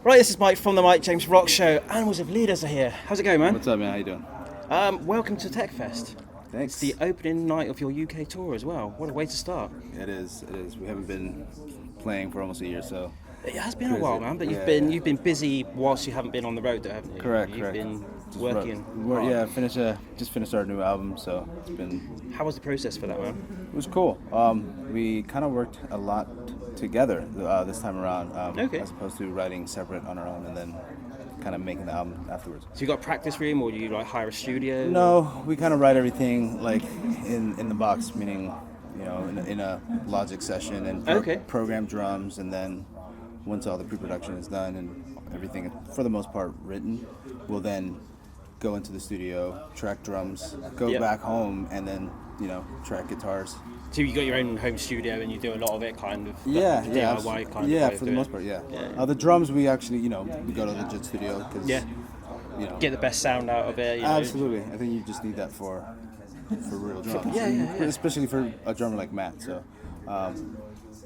Right, this is Mike from the Mike James Rock Show. Animals of Leaders are here. How's it going, man? What's up, man? How you doing? Welcome to TechFest. Thanks. It's the opening night of your UK tour as well. What a way to start. It is. We haven't been playing for almost a year, so. It has been Crazy. a while, man, but Yeah, you've been busy whilst you haven't been on the road, though, haven't you? Correct. You've been Just working. just finished our new album, so it's been. How was the process for that, man? It was cool. We kind of worked a lot together this time around, Okay. as opposed to writing separate on our own and then kind of making the album afterwards. So you got a practice room, or do you hire a studio? No, we kind of write everything like in the box, meaning in a Logic session and Okay. program drums, and then once all the pre-production is done and everything for the most part written, we'll then go into the studio, track drums, go Yeah. back home, and then track guitars. So you got your own home studio and you do a lot of it, kind of. Yeah, the DIY kind of. yeah, way of for the doing most it. part, yeah. Yeah. The drums we actually we go to a legit studio because Yeah. Get the best sound out of it. Absolutely. I think you just need that for real drums. Yeah. Especially for a drummer like Matt. So,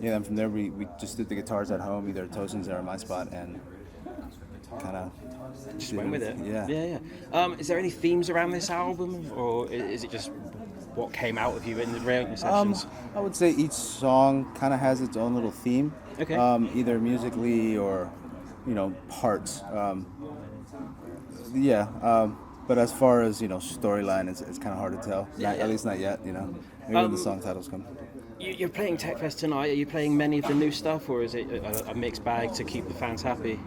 then from there we just did the guitars at home, either at Tosin's or at my spot, and kind of Just went with it. Yeah. Is there any themes around this album, or is it just what came out of you in the writing sessions? I would say each song kind of has its own little theme. Okay. Either musically or parts. But as far as storyline, it's kind of hard to tell. At least not yet. Maybe when the song titles come. You're playing TechFest tonight. Are you playing many of the new stuff, or is it a mixed bag to keep the fans happy?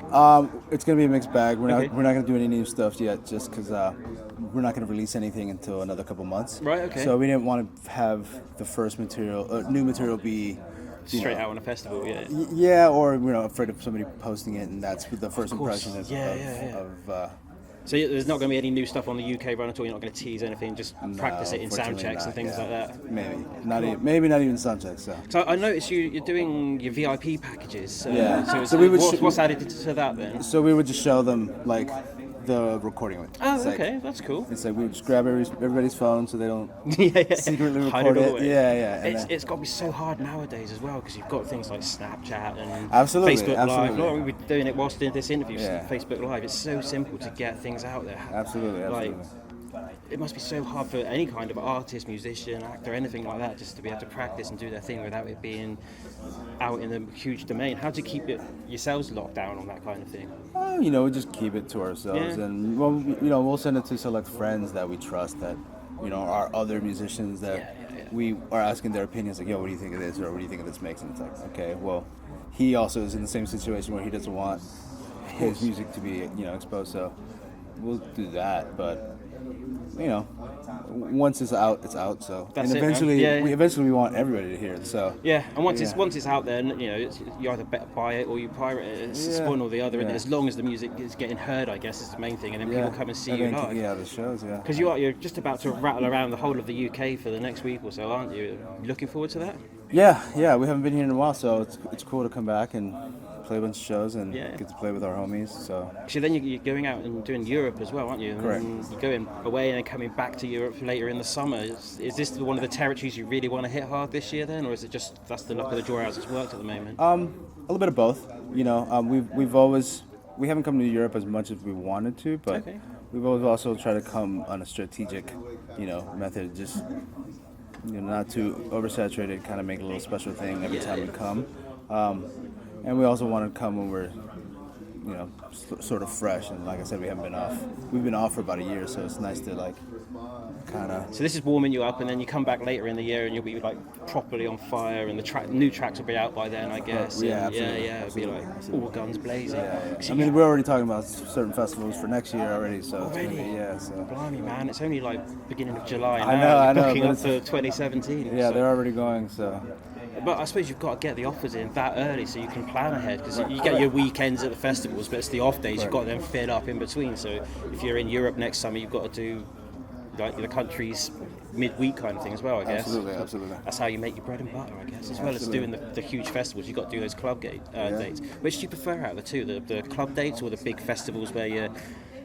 It's gonna be a mixed bag. We're Okay. not gonna do any new stuff yet, just because we're not gonna release anything until another couple months. Right, okay. So we didn't want to have the first new material be Straight out on a festival, yeah. Yeah, or afraid of somebody posting it, and that's the first course. impression Yeah. of So there's not going to be any new stuff on the UK run at all. You're not going to tease anything. Just practice it in sound unfortunately checks and not, things yeah. like that. Maybe not even sound checks. So. So I noticed you're doing your VIP packages. Yeah. So, So we would what's added to that then? So we would just show them like the recording of it. Oh, It's like- okay, that's cool. It's like we would just grab everybody's phone so they don't Yeah. secretly Hide record it. away. Yeah. And It's got to be so hard nowadays as well, because you've got things like Snapchat and Absolutely, Facebook Live. absolutely. Like, we were doing it whilst doing this interview, Yeah. Facebook Live. It's so simple to get things out there. Absolutely. Like, it must be so hard for any kind of artist, musician, actor, anything like that, just to be able to practice and do their thing without it being out in the huge domain. How do you keep it yourselves locked down on that kind of thing? We just keep it to ourselves, Yeah. and we'll send it to select friends that we trust, that are other musicians that Yeah. we are asking their opinions, like, yo, what do you think of this, or what do you think of this mix? And it's like, okay, well, he also is in the same situation where he doesn't want his music to be exposed, so we'll do that. But once it's out, it's out. So That's and it, man. eventually, Yeah. we want everybody to hear it. So Yeah, and once Yeah. it's out there, you either better buy it or you pirate it. It's Yeah. one or the other. And Yeah. as long as the music is getting heard, I guess is the main thing, and then yeah, people come and see I you think, live. Yeah, the shows. Yeah. Because you're just about to rattle around the whole of the UK for the next week or so, aren't you? Looking forward to that? Yeah, we haven't been here in a while, so it's cool to come back and play a bunch of shows and Yeah. get to play with our homies. So So then you're going out and doing Europe as well, aren't you? And Correct. then you're going away and then coming back to Europe later in the summer. Is this one of the territories you really want to hit hard this year then, or is it just that's the luck of the draw as it's worked at the moment? a little bit of both. We haven't come to Europe as much as we wanted to, but Okay. we've always also tried to come on a strategic, method. Just not too oversaturated. Kind of make a little special thing every time we come. And we also want to come when we're, sort of fresh. And like I said, we haven't been off. We've been off for about a year, so it's nice to kind of. So this is warming you up, and then you come back later in the year, and you'll be properly on fire, and the new tracks will be out by then, I guess. Yeah, And absolutely, it'll be like all guns blazing. So I mean, we're already talking about certain festivals for next year already, so it's gonna be, Already? So Blimey, man, it's only like beginning of July now. I know, You're I know, booking but up to 2017. yeah, so. they're already going. So But I suppose you've got to get the offers in that early so you can plan ahead, because you get your weekends at the festivals, but it's the off days you've got to then fill up in between. So if you're in Europe next summer, you've got to do like the country's midweek kind of thing as well, I guess. absolutely. That's how you make your bread and butter, I guess, as well as Absolutely. doing the huge festivals. You've got to do those club dates. Which do you prefer out of the two, the club dates or the big festivals where you're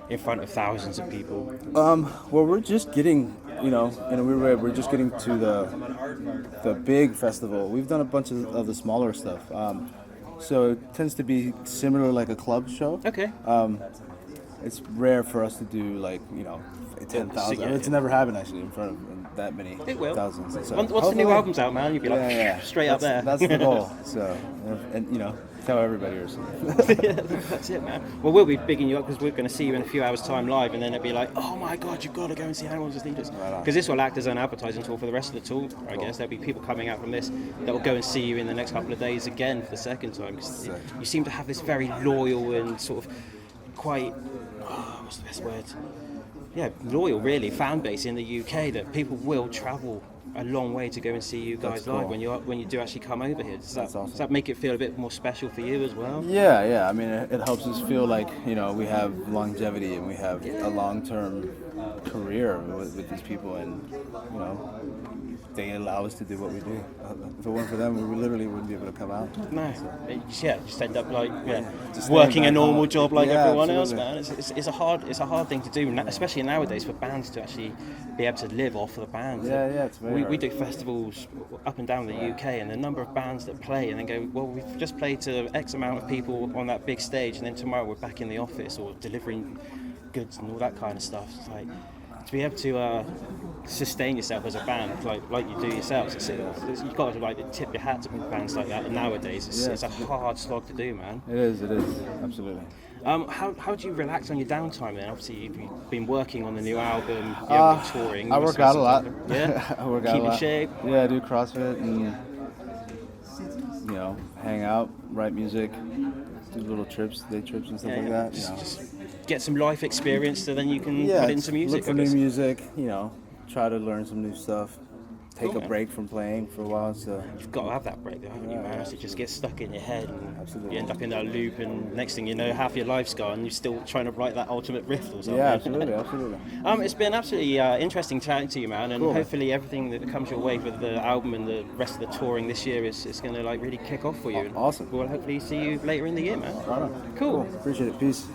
in front of thousands of people? Well, we're just getting, in a weird way, we're just getting to the big festival. We've done a bunch of the smaller stuff. So it tends to be similar like a club show. Okay. It's rare for us to do like 10,000. Yeah, It's never happened actually in front of that many It will. thousands. So Once the new hopefully- album's out, man, you'll be like straight up there. That's the goal. So, and tell everybody or something. Yeah, that's it, man. Well, we'll be bigging you up because we're going to see you in a few hours' time live, and then it'll be like, oh my God, you've got to go and see Animals as Leaders. on. Because this will act as an advertising tool for the rest of the tour, I guess. There'll be people coming out from this that will go and see you in the next couple of days again for the second time. 'Cause you seem to have this very loyal and sort of quite, what's the best word? Yeah, loyal, really, fan base in the UK that people will travel a long way to go and see you guys That's live cool. when you do actually come over here. That's awesome. Does that make it feel a bit more special for you as well? Yeah. I mean, it helps us feel like we have longevity and we have a long-term career with these people, and they allow us to do what we do. If it weren't for them, we literally wouldn't be able to come out. No, just end up like Just working staying a back normal home. job like Yeah, everyone else, absolutely. man. It's a hard thing to do, especially nowadays for bands to actually be able to live off of the band. Yeah, it's very we hard. do festivals up and down the UK, and the number of bands that play and then go, well, we've just played to X amount of people on that big stage, and then tomorrow we're back in the office or delivering goods and all that kind of stuff. It's like to be able to sustain yourself as a band like you do yourselves, you've got to tip your hat to bands like that. And nowadays it's a hard slog to do, man. It is, absolutely. How do you relax on your downtime then? Obviously you've been working on the new album, you haven't been touring. I You work must out have a lot. some time. Yeah, I work out keep a in lot. shape. Yeah, I do CrossFit and hang out, write music, do little trips, day trips and stuff like that. Just get some life experience so then you can Yeah, put into music. look for I new guess. music. Try to learn some new stuff. Take Cool, a man. break from playing for a while. So You've got to have that break though, haven't you, man? Else it just gets stuck in your head and Absolutely. you end up in that loop, and next thing you know, half your life's gone and you're still trying to write that ultimate riff or something. yeah, absolutely. It's been absolutely interesting chatting to you, man, and Cool, man. hopefully everything that comes your way with the album and the rest of the touring this year is going to really kick off for you. Awesome. We'll hopefully see you later in the year, man. Right on. Cool. Appreciate it. Peace.